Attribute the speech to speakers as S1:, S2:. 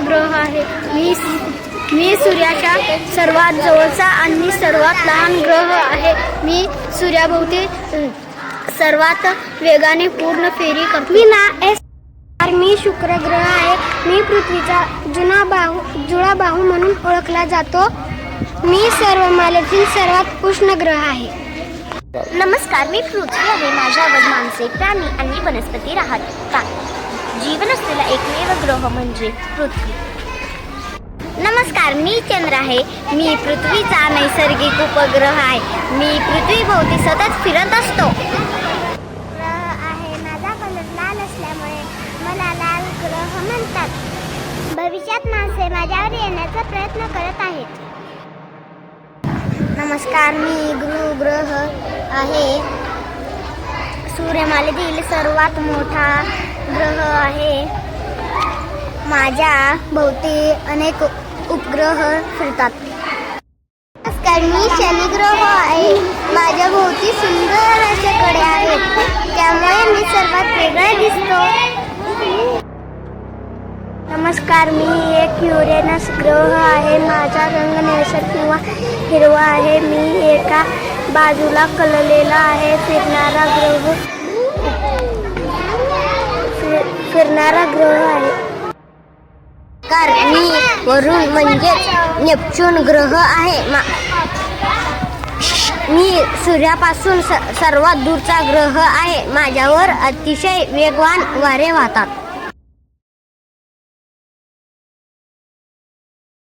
S1: ग्रह आहे. मी सूर्याच्या सर्वात जवळचा आणि सर्वात लहान ग्रह आहे. मी सूर्याभोवती सर्वात वेगाने पूर्ण फेरी करतो. मी शुक्र ग्रह आहे. मी पृथ्वीचा जुळा बाहू म्हणून ओळखला जातो. मी सर्व मालेतील सर्वात उष्ण ग्रह आहे.
S2: नमस्कार, मी पृथ्वी आहे. माझ्यावर माणसे, प्राणी आणि वनस्पती राहतात. जीवन असलेला एकमेव ग्रह म्हणजे पृथ्वी. नमस्कार, मी चंद्र आहे. मी पृथ्वीचा नैसर्गिक उपग्रह आहे. मी पृथ्वीभोवती सतत फिरत असतो.
S3: ग्रह आहे. माझा कलर लाल असल्यामुळे मला लाल ग्रह म्हणतात. भविष्यात माणसे माझ्यावर येण्याचा प्रयत्न करत आहेत.
S1: नमस्कार, मी ग्रह आहे. सूर्यमालेतील सर्वात मोठा ग्रह आहे. माझ्या भोवती अनेक उपग्रह फिरतात.
S3: नमस्कार, मी शनी ग्रह आहे. माझ्या भोवती सुंदर असे कडे आहेत. त्यामुळे मी सर्वात वेगळा दिसतो.
S1: नमस्कार, मी एक युरेनस ग्रह आहे. माझा रंग निळसर किंवा हिरवा आहे. मी एका बाजूला कललेला आहे. फिरणारा ग्रह आहे.
S2: मी वरुण म्हणजेच नेपच्यून ग्रह आहे. मी सूर्यापासून सर्वात दूरचा ग्रह आहे. माझ्यावर अतिशय वेगवान वारे वाहतात.